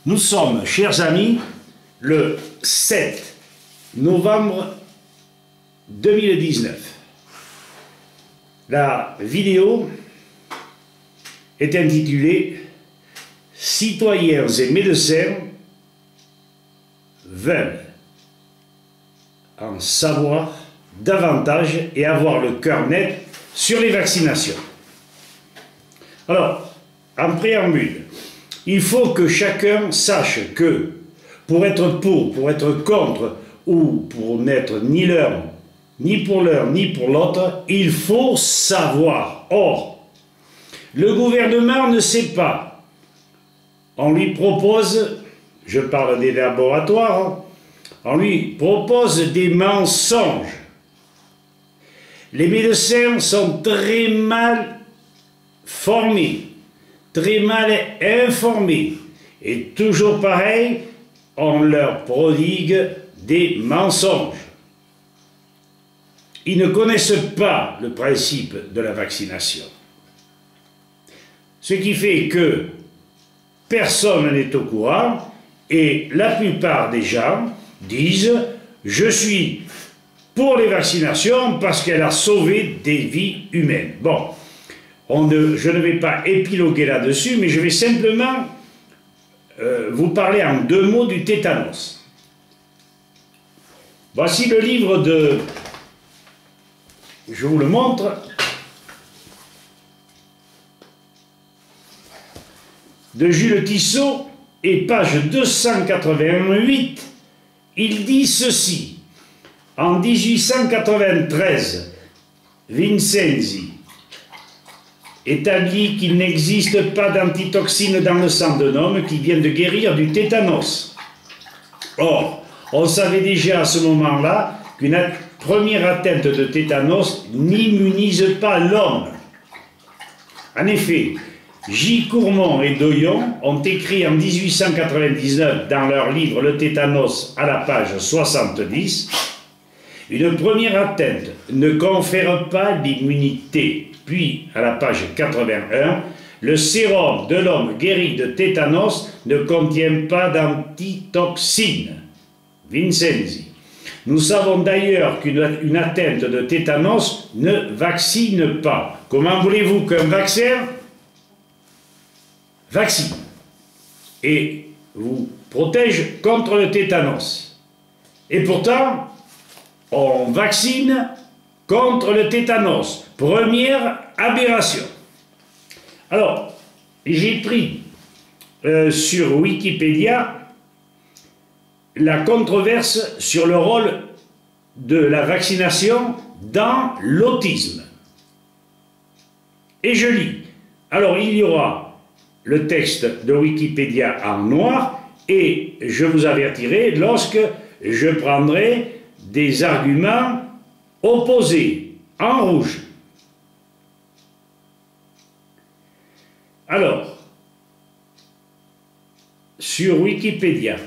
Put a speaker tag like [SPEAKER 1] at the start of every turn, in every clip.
[SPEAKER 1] Nous sommes, chers amis, le 7 novembre 2019. La vidéo est intitulée « Citoyens et médecins veulent en savoir davantage et avoir le cœur net sur les vaccinations ». Alors, en préambule, il faut que chacun sache que pour être contre ou pour n'être ni l'un, ni pour l'un, ni pour l'autre, il faut savoir. Or, le gouvernement ne sait pas. On lui propose, je parle des laboratoires, on lui propose des mensonges. Les médecins sont très mal formés, très mal informés. Et toujours pareil, on leur prodigue des mensonges. Ils ne connaissent pas le principe de la vaccination. Ce qui fait que personne n'est au courant et la plupart des gens disent « Je suis pour les vaccinations parce qu'elle a sauvé des vies humaines ». Bon, je ne vais pas épiloguer là-dessus, mais je vais simplement vous parler en deux mots du tétanos. Voici le livre de... Je vous le montre. De Jules Tissot, et page 288, il dit ceci. En 1893, Vincenzi établit qu'il n'existe pas d'antitoxine dans le sang d'un homme qui vienne de guérir du tétanos. Or, on savait déjà à ce moment-là qu'une première atteinte de tétanos n'immunise pas l'homme. En effet, J. Courmont et Doyon ont écrit en 1899 dans leur livre « Le tétanos » à la page 70 « Une première atteinte ne confère pas l'immunité ». Puis, à la page 81, « Le sérum de l'homme guéri de tétanos ne contient pas d'antitoxine ». Vincenzi. Nous savons d'ailleurs qu'une atteinte de tétanos ne vaccine pas. Comment voulez-vous qu'un vaccin vaccine et vous protège contre le tétanos? Et pourtant, on vaccine contre le tétanos. Première aberration. Alors, j'ai pris sur Wikipédia la controverse sur le rôle de la vaccination dans l'autisme. Et je lis. Alors, il y aura le texte de Wikipédia en noir et je vous avertirai lorsque je prendrai des arguments opposés en rouge. Alors, sur Wikipédia,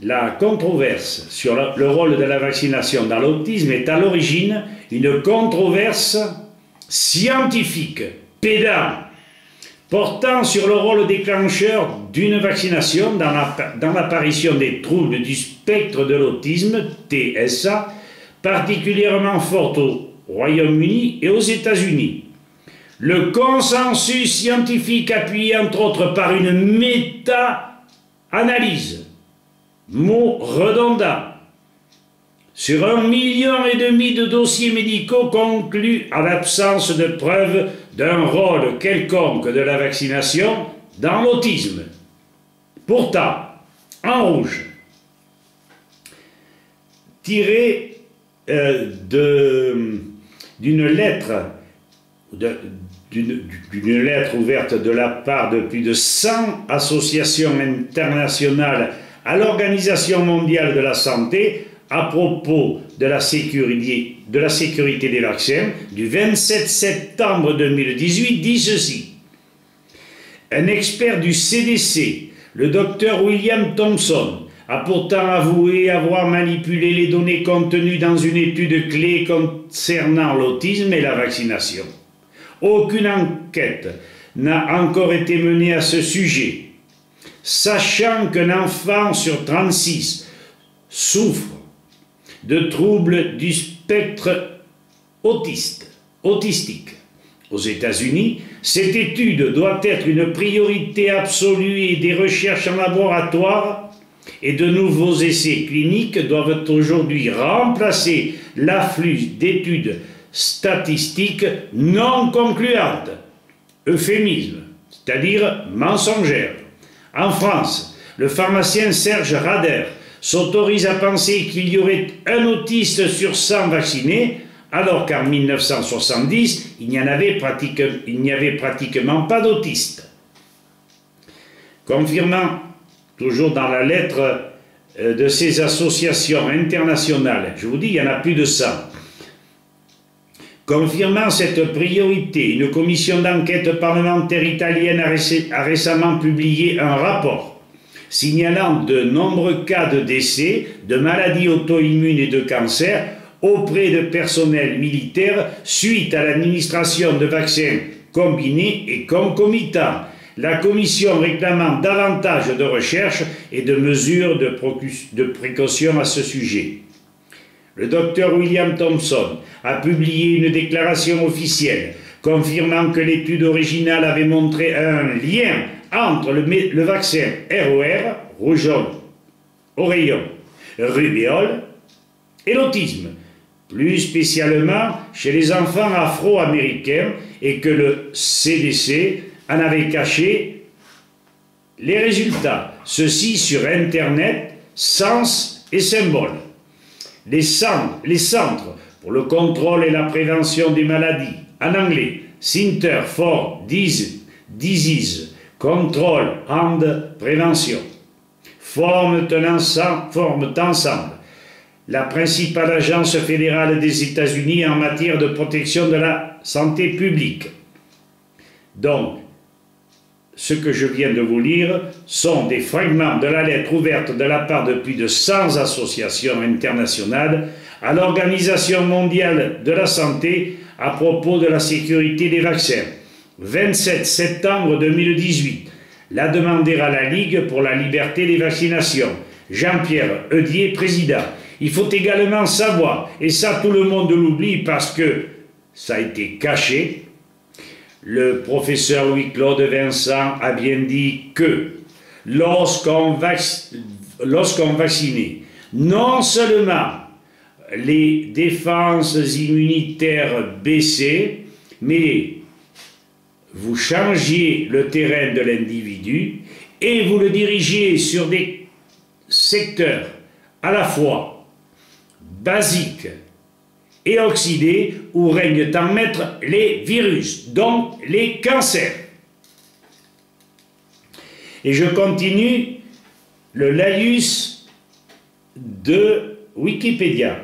[SPEAKER 1] la controverse sur le rôle de la vaccination dans l'autisme est à l'origine une controverse scientifique, pédant, portant sur le rôle déclencheur d'une vaccination dans l'apparition des troubles du spectre de l'autisme, TSA, particulièrement forte au Royaume-Uni et aux États-Unis. Le consensus scientifique appuyé entre autres par une méta-analyse, mot redondant, sur 1,5 million de dossiers médicaux conclut à l'absence de preuves d'un rôle quelconque de la vaccination dans l'autisme. Pourtant, en rouge, tiré d'une lettre ouverte de la part de plus de 100 associations internationales à l'Organisation mondiale de la santé à propos de la sécurité des vaccins du 27 septembre 2018 dit ceci. Un expert du CDC, le docteur William Thompson, a pourtant avoué avoir manipulé les données contenues dans une étude clé concernant l'autisme et la vaccination. Aucune enquête n'a encore été menée à ce sujet. sachant qu'un enfant sur 36 souffre de troubles du spectre autistique. Aux États-Unis, cette étude doit être une priorité absolue et des recherches en laboratoire et de nouveaux essais cliniques doivent aujourd'hui remplacer l'afflux d'études statistiques non concluantes, euphémisme, c'est-à-dire mensongères. En France, le pharmacien Serge Rader s'autorise à penser qu'il y aurait un autiste sur 100 vaccinés, alors qu'en 1970, il n'y avait pratiquement pas d'autistes. Confirmant, toujours dans la lettre de ces associations internationales, je vous dis, il y en a plus de 100, confirmant cette priorité, une commission d'enquête parlementaire italienne a récemment publié un rapport signalant de nombreux cas de décès, de maladies auto-immunes et de cancer auprès de personnels militaires suite à l'administration de vaccins combinés et concomitants. La Commission réclamant davantage de recherche et de mesures de précaution à ce sujet. Le docteur William Thompson a publié une déclaration officielle confirmant que l'étude originale avait montré un lien entre le vaccin ROR, rougeole, oreillon, rubéole, et l'autisme, plus spécialement chez les enfants afro-américains, et que le CDC en avait caché les résultats. Ceci sur Internet, Sens et Symboles. Les centres pour le contrôle et la prévention des maladies, en anglais, Center for Disease Control and Prevention, forment ensemble la principale agence fédérale des États-Unis en matière de protection de la santé publique. Donc, ce que je viens de vous lire sont des fragments de la lettre ouverte de la part de plus de 100 associations internationales à l'Organisation mondiale de la santé à propos de la sécurité des vaccins. 27 septembre 2018, l'a demandé à la Ligue pour la liberté des vaccinations. Jean-Pierre Heudier, président. Il faut également savoir, et ça tout le monde l'oublie parce que ça a été caché, le professeur Louis-Claude Vincent a bien dit que lorsqu'on vaccinait, non seulement les défenses immunitaires baissaient, mais vous changiez le terrain de l'individu et vous le dirigiez sur des secteurs à la fois basiques et oxydés où règnent en maître les virus, donc les cancers. Et je continue le laïus de Wikipédia.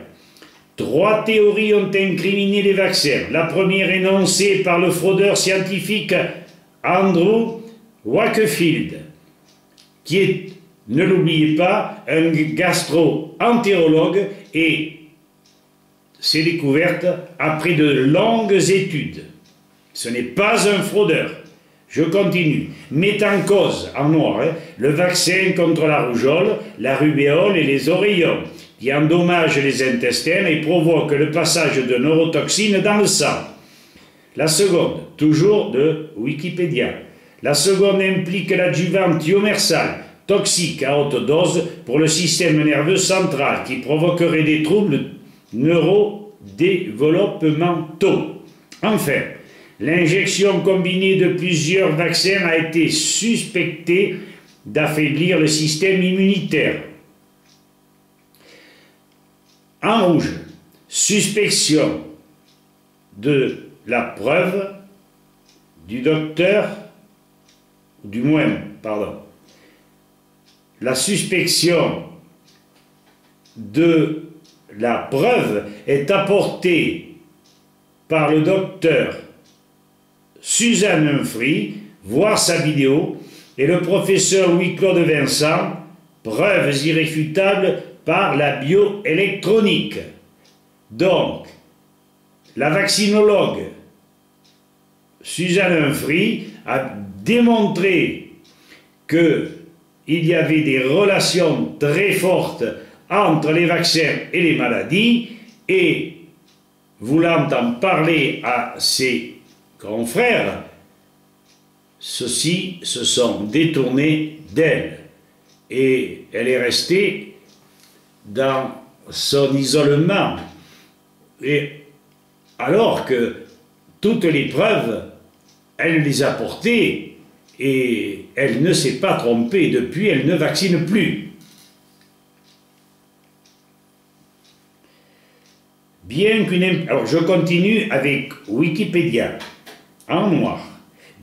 [SPEAKER 1] 3 théories ont incriminé les vaccins. La première énoncée par le fraudeur scientifique Andrew Wakefield, qui est, ne l'oubliez pas, un gastro-entérologue, et s'est découverte après de longues études. Ce n'est pas un fraudeur. Je continue. Met en cause, en noir, le vaccin contre la rougeole, la rubéole et les oreillons, qui endommage les intestins et provoque le passage de neurotoxines dans le sang. La seconde, toujours de Wikipédia, la seconde implique l'adjuvant thiomersal, toxique à haute dose pour le système nerveux central, qui provoquerait des troubles neurodéveloppementaux. Enfin, l'injection combinée de plusieurs vaccins a été suspectée d'affaiblir le système immunitaire. En rouge, suspicion de la preuve du docteur, du moins, pardon, la suspicion de la preuve est apportée par le docteur Suzanne Humphrey, voir sa vidéo, et le professeur Louis-Claude Vincent, preuves irréfutables par la bioélectronique. Donc, la vaccinologue Suzanne Humphrey a démontré que il y avait des relations très fortes entre les vaccins et les maladies, et voulant en parler à ses confrères, ceux-ci se sont détournés d'elle, et elle est restée dans son isolement, et alors que toutes les preuves, elle les a portées, et elle ne s'est pas trompée. Depuis, elle ne vaccine plus. Alors je continue avec Wikipédia, en noir.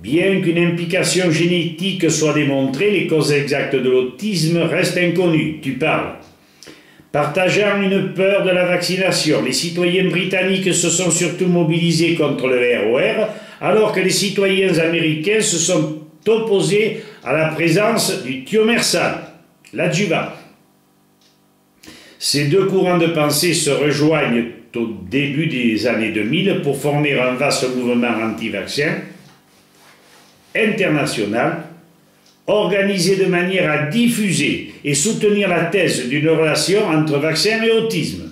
[SPEAKER 1] Bien qu'une implication génétique soit démontrée, les causes exactes de l'autisme restent inconnues. Tu parles. Partageant une peur de la vaccination, les citoyens britanniques se sont surtout mobilisés contre le ROR, alors que les citoyens américains se sont opposés à la présence du thiomersal, l'adjuvant. Ces deux courants de pensée se rejoignent au début des années 2000 pour former un vaste mouvement anti-vaccin international, organisé de manière à diffuser et soutenir la thèse d'une relation entre vaccin et autisme.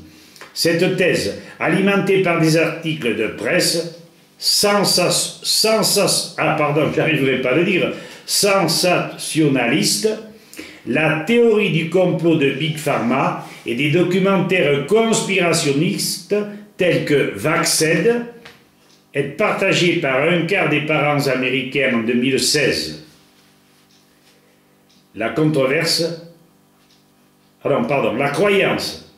[SPEAKER 1] Cette thèse, alimentée par des articles de presse sensationnalistes, la théorie du complot de Big Pharma et des documentaires conspirationnistes tels que Vaxed est partagée par un quart des parents américains en 2016. La croyance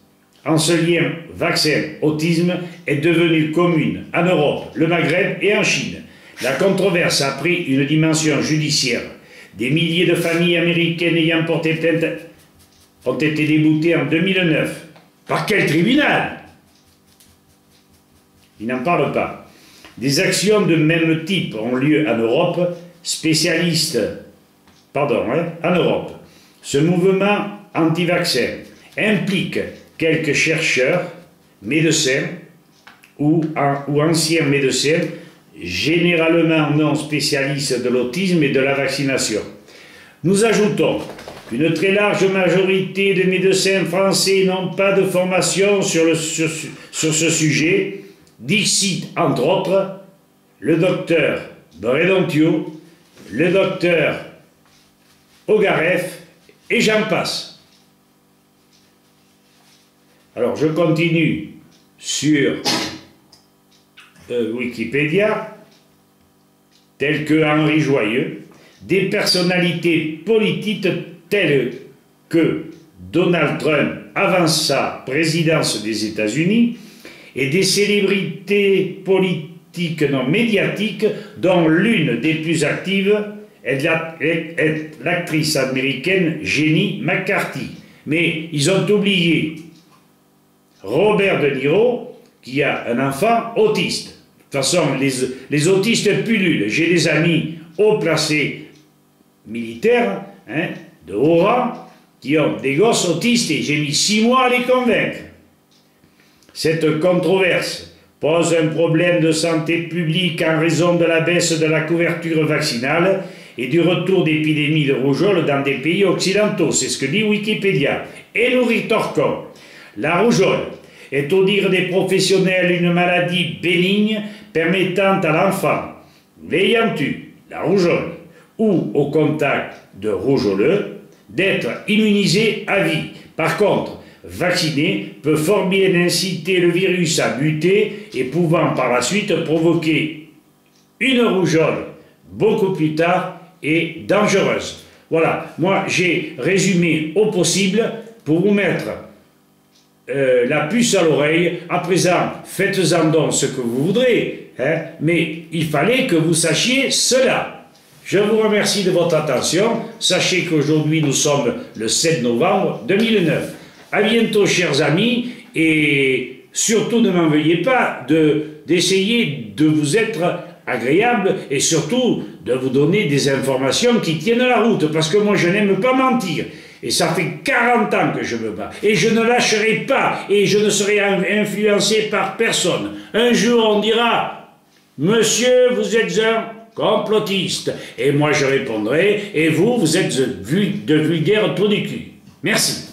[SPEAKER 1] en ce lien vaccin-autisme est devenue commune en Europe, le Maghreb et en Chine. La controverse a pris une dimension judiciaire. Des milliers de familles américaines ayant porté plainte ont été déboutées en 2009. Par quel tribunal? Ils n'en parlent pas. Des actions de même type ont lieu en Europe, en Europe. Ce mouvement anti-vaccin implique quelques chercheurs, médecins ou anciens médecins, généralement non spécialistes de l'autisme et de la vaccination. Nous ajoutons qu'une très large majorité de médecins français n'ont pas de formation sur ce sujet, dixit entre autres le docteur Bredontiou, le docteur Ogareff et j'en passe. Alors je continue sur Wikipédia, tels que Henri Joyeux, des personnalités politiques telles que Donald Trump avant sa présidence des États-Unis et des célébrités politiques non médiatiques dont l'une des plus actives est l'actrice américaine Jenny McCarthy. Mais ils ont oublié Robert De Niro qui a un enfant autiste. De toute façon, les autistes pullulent. J'ai des amis haut placés militaires, de haut rang, qui ont des gosses autistes et j'ai mis 6 mois à les convaincre. Cette controverse pose un problème de santé publique en raison de la baisse de la couverture vaccinale et du retour d'épidémies de rougeole dans des pays occidentaux. C'est ce que dit Wikipédia. Et nous rétorquons, la rougeole est au dire des professionnels une maladie bénigne permettant à l'enfant, l'ayant eu, la rougeole, ou au contact de rougeoleux, d'être immunisé à vie. Par contre, vacciner peut fort bien inciter le virus à muter et pouvant par la suite provoquer une rougeole beaucoup plus tard et dangereuse. Voilà, moi j'ai résumé au possible pour vous mettre la puce à l'oreille. À présent, faites-en donc ce que vous voudrez, mais il fallait que vous sachiez cela. Je vous remercie de votre attention. Sachez qu'aujourd'hui, nous sommes le 7 novembre 2009. À bientôt, chers amis, et surtout ne m'en veuillez pas d'essayer de vous être agréable et surtout de vous donner des informations qui tiennent la route, parce que moi, je n'aime pas mentir. Et ça fait 40 ans que je me bats. Et je ne lâcherai pas. Et je ne serai influencé par personne. Un jour, on dira, monsieur, vous êtes un complotiste. Et moi je répondrai, et vous, vous êtes de vulgaires trous du cul. Merci.